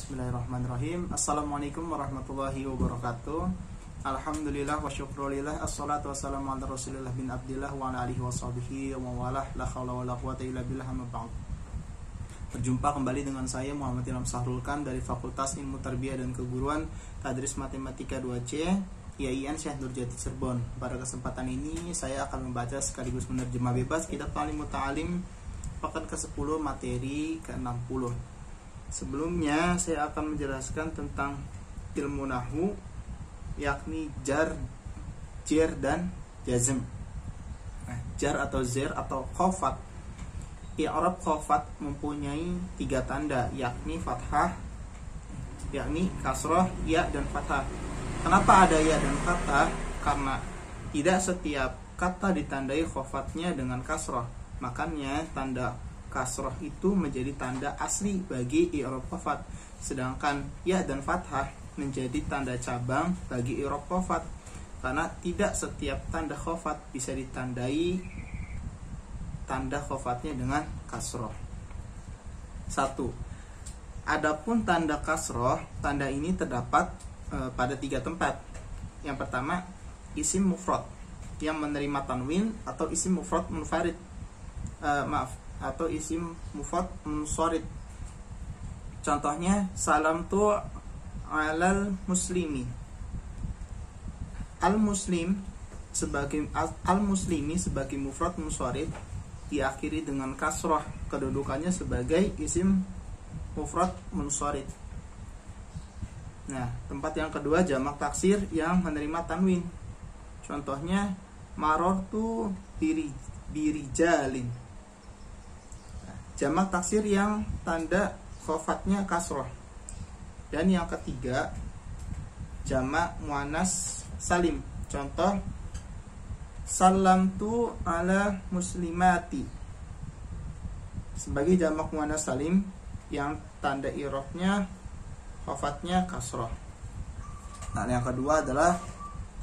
Bismillahirrahmanirrahim. Assalamualaikum warahmatullahi wabarakatuh. Alhamdulillah wa syukrulillah. Assalatu wassalamu ala rasulillah bin abdillah wa ala alihi wa sahbihi wa mawalah. La hawla wa la quwata illa billah, amma ba'd. Berjumpa kembali dengan saya Muhammad Ilham Sahrulkan dari Fakultas Ilmu Tarbiyah dan Keguruan Tadris Matematika 2C IAIN Syekh Nurjati Cirebon. Pada kesempatan ini saya akan membaca sekaligus menerjemah bebas kitab Ta'limut Ta'alim pekan ke-10 materi ke-60. Sebelumnya saya akan menjelaskan tentang ilmu nahwu, yakni jar, jer, dan jazm. Jar atau zer atau khofat. I'rab khofat mempunyai 3 tanda, yakni fathah, yakni kasroh, ya, dan fathah. Kenapa ada ya dan fathah? Karena tidak setiap kata ditandai khofatnya dengan kasroh. Makanya tanda kasroh itu menjadi tanda asli bagi i'rab khofat, sedangkan ya dan fathah menjadi tanda cabang bagi i'rab khofat, karena tidak setiap tanda khofat bisa ditandai tanda khofatnya dengan kasroh. 1. Adapun tanda kasroh, tanda ini terdapat pada 3 tempat. Yang pertama, isim mufrad yang menerima tanwin atau isim mufrad munfarid. Atau isim mufrad munsharif. Contohnya salam tu alal muslimi. Al-muslim sebagai al-muslimi sebagai mufrad munsharif diakhiri dengan kasrah, kedudukannya sebagai isim mufrad munsharif. Nah, tempat yang kedua jamak taksir yang menerima tanwin. Contohnya marartu birijalin. Jamak taksir yang tanda khofatnya kasroh. Dan yang ketiga, jamak muannas salim. Contoh salamtu ala muslimati sebagai jamak muannas salim yang tanda i'rabnya khofatnya kasroh. Nah, yang kedua adalah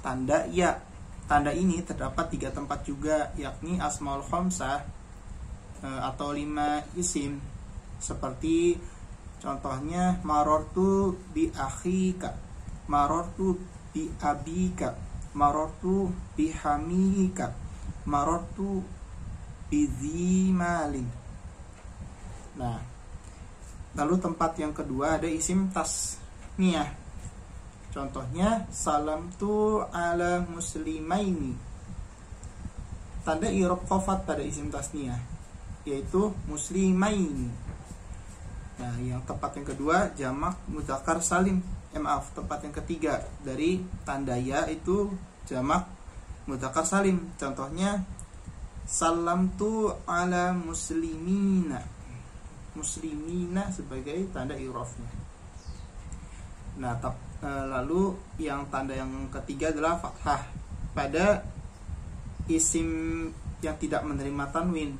tanda ya. Tanda ini terdapat 3 tempat juga, yakni asmaul khamsah atau 5 isim, seperti contohnya marartu bi akhika, marartu bi abika, marartu bi hamika, marartu bi zimalin. Nah, lalu tempat yang kedua ada isim tasniyah. Contohnya salamtu ala muslimaini. Tanda i'rab khofat pada isim tasniyah yaitu muslimain. Nah, yang tempat yang kedua jamak mudzakkar salim. Tempat yang ketiga dari tanda ya itu jamak mudzakkar salim. Contohnya salamtu ala muslimina. Muslimina sebagai tanda i'rabnya. Nah, lalu yang tanda yang ketiga adalah fathah pada isim yang tidak menerima tanwin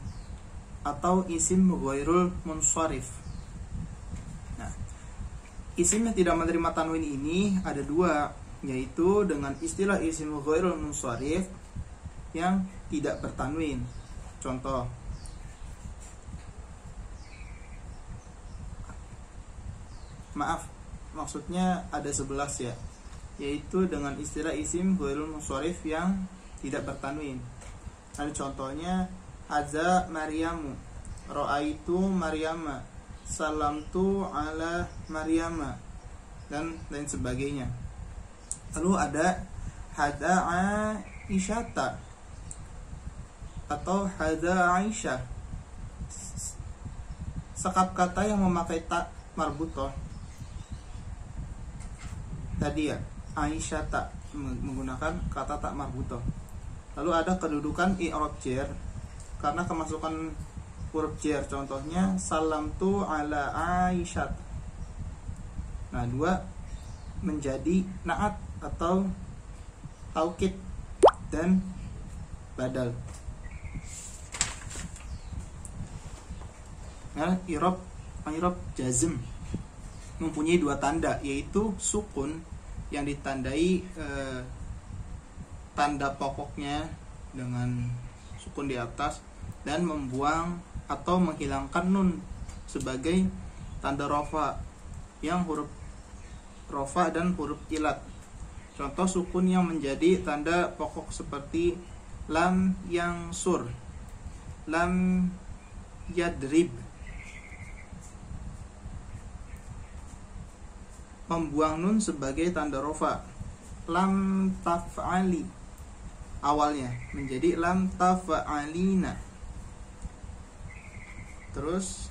atau isim ghairul munsharif. Nah, isim yang tidak menerima tanwin ini ada 2, yaitu dengan istilah isim ghairul munsharif yang tidak bertanwin. Contoh maksudnya ada 11 ya, yaitu dengan istilah isim ghairul munsharif yang tidak bertanwin. Ada contohnya Haza Maryamu, Ra'aitu Maryama, Salamtu ala Maryama, dan lain sebagainya. Lalu ada Hada Aisyata atau Hada Aisyah. Sekap kata yang memakai ta marbutoh tadi ya, Aisyata menggunakan kata ta marbutoh. Lalu ada kedudukan i'rab jer karena kemasukan huruf jer. Contohnya salamtu ala Aisyat. Nah, 2 menjadi naat atau taukid dan badal. Nah, i'rab jazm mempunyai 2 tanda, yaitu sukun yang ditandai tanda pokoknya dengan sukun di atas, dan membuang atau menghilangkan nun sebagai tanda rafa. yang huruf rofa dan huruf ilat. Contoh sukun yang menjadi tanda pokok seperti lam yang sur, lam yadrib. Membuang nun sebagai tanda rofa, lam taf'ali awalnya menjadi lam taf'alina. Terus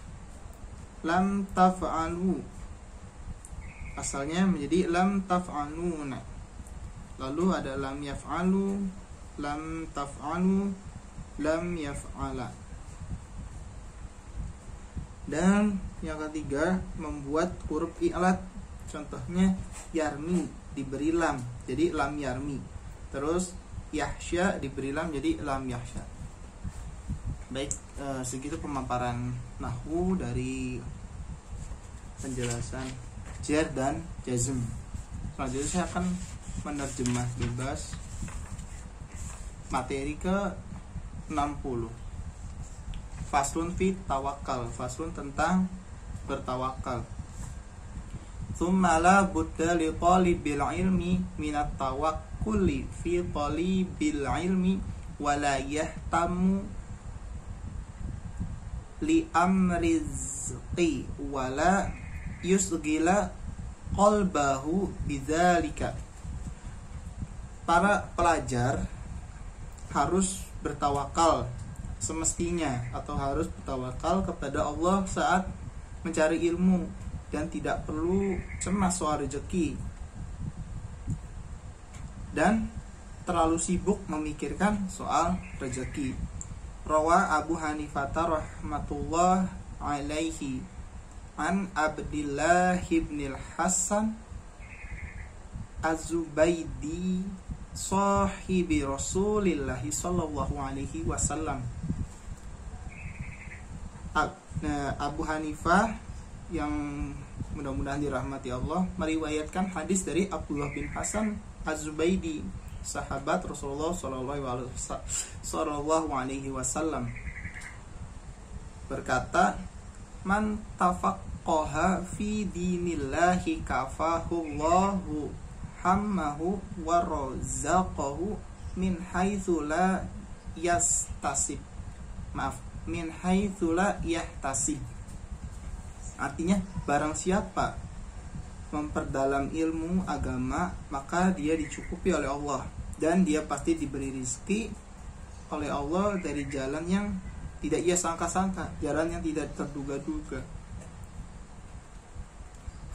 lam taf'alu asalnya menjadi lam taf'aluna. Lalu ada lam yaf'alu, lam taf'alu, lam yaf'ala. Dan yang ketiga, membuat huruf i'lat. Contohnya yarmi diberi lam, jadi lam yarmi. Terus yahsya diberi lam, jadi lam yahsya. Baik, segitu pemaparan nahwu dari penjelasan jar dan jazm. Selanjutnya saya akan menerjemah bebas materi ke 60. Faslun fi tawakal, faslun tentang bertawakal. Tsumma la budda li talibil ilmi minat tawakkuli fi talibil ilmi wa la yahtamu li amri rizqi wa la yusgila qalbahu bidzalika. Para pelajar harus bertawakal semestinya, atau harus bertawakal kepada Allah saat mencari ilmu, dan tidak perlu cemas soal rezeki dan terlalu sibuk memikirkan soal rezeki. Rawa Abu Hanifah rahmatullah alaihi an Abdillah ibn al-Hasan Az-Zubaydi sahibi Rasulillah sallallahu alaihi wasallam. Abu Hanifah yang mudah-mudahan dirahmati Allah meriwayatkan hadis dari Abdullah bin Hasan Az-Zubaydi, sahabat Rasulullah sallallahu alaihi wasallam, berkata, man tafaqqaha fi dinillahi kafahullahu hammahu wa razaqahu min haitsu la yastasib. Min haitsu la yahtasib. Artinya, barang siapa memperdalam ilmu agama, maka dia dicukupi oleh Allah, dan dia pasti diberi rizki oleh Allah dari jalan yang tidak ia sangka-sangka, jalan yang tidak terduga-duga.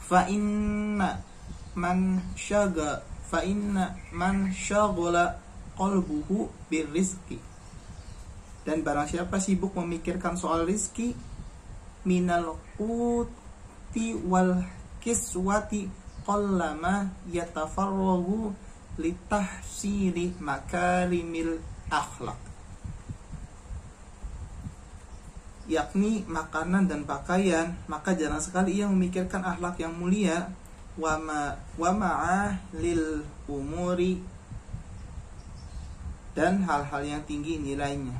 Fa inna man syaghala qalbuhu birrizqi. Dan barang siapa sibuk memikirkan soal rizki, minal quti wal kiswati qallama yatafarragu litahsili makarimil akhlak. Yakni makanan dan pakaian, maka jarang sekali ia memikirkan akhlak yang mulia. Wa ma'ahlil umuri, dan hal-hal yang tinggi nilainya.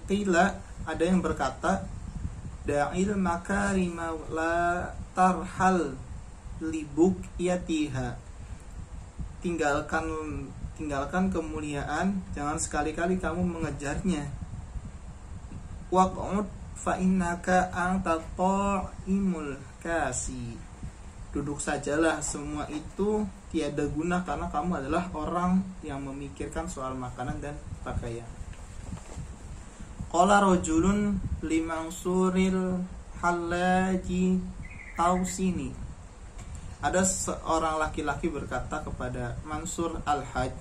Qila, ada yang berkata, da'il makarima la tarhal libuk yatiha. Tinggalkan kemuliaan, jangan sekali-kali kamu mengejarnya. Waq'ud fa innaka anta ta'imul kasi. Duduk sajalah, semua itu tiada guna karena kamu adalah orang yang memikirkan soal makanan dan pakaian. Qala rajulun limansuril halaji tausini. Ada seorang laki-laki berkata kepada Mansur al-Hajj,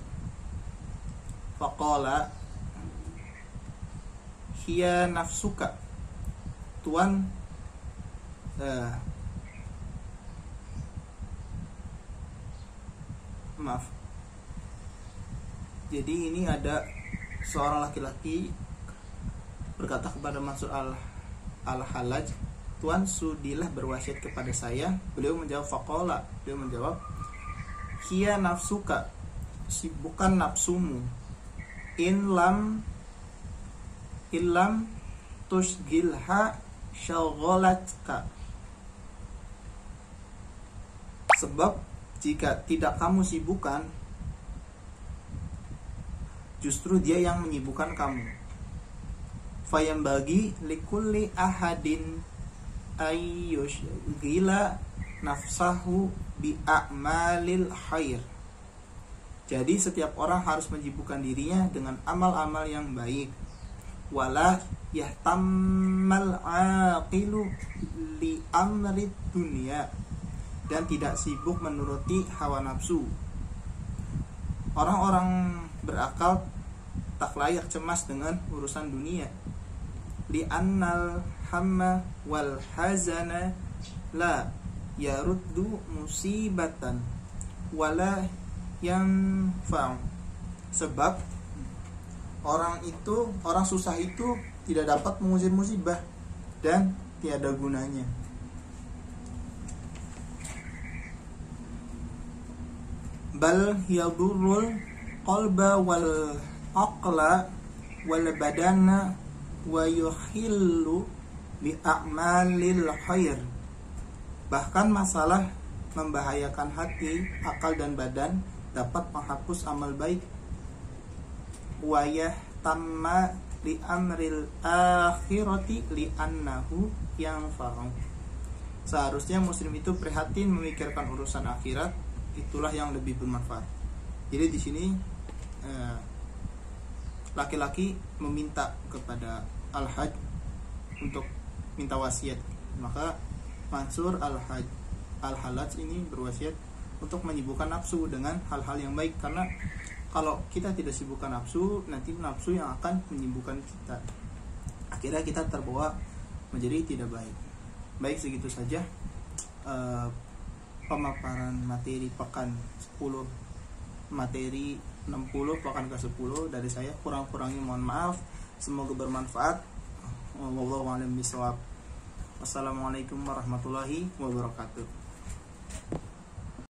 faqala hiya nafsuka. Tuan, maaf. Jadi ini ada seorang laki-laki berkata kepada Mansur al-Hallaj, Tuan sudilah berwasiat kepada saya. Beliau menjawab, faqala, beliau menjawab, hiya nafsuka, bukan nafsumu. Illam tusgilha syagolatka. Sebab jika tidak kamu sibukkan, justru dia yang menyibukkan kamu. Fayambagi likulli ahadin ayyushghila nafsahu bi a'malil khair. Jadi setiap orang harus menyibukkan dirinya dengan amal-amal yang baik. Wala yahtammal aqilu li amri dunia, dan tidak sibuk menuruti hawa nafsu. Orang-orang berakal tak layak cemas dengan urusan dunia. Li annal hamma wal hazana la yaruddu musibatan wala yang fa'u. Sebab orang susah itu tidak dapat mengusir musibah dan tiada gunanya. Bal yadurrul qalba wal aqla wal badana wa yuhillu bi a'malil khair. Bahkan masalah membahayakan hati, akal dan badan dapat menghapus amal baik. Wayah tamma li amril akhirati li annahu yang fa'u. Seharusnya muslim itu prihatin memikirkan urusan akhirat, itulah yang lebih bermanfaat. Jadi di sini laki-laki meminta kepada Al-Hajj untuk minta wasiat. Maka Mansur Al-Halaj ini berwasiat untuk menyibukkan nafsu dengan hal-hal yang baik, karena kalau kita tidak sibukkan nafsu, nanti nafsu yang akan menyibukkan kita. Akhirnya kita terbawa menjadi tidak baik. Baik, segitu saja pemaparan materi pekan 10, materi 60 pekan ke-10 dari saya. Kurang-kurangnya mohon maaf. Semoga bermanfaat. Wallahu a'lam bishawab. Wassalamualaikum warahmatullahi wabarakatuh.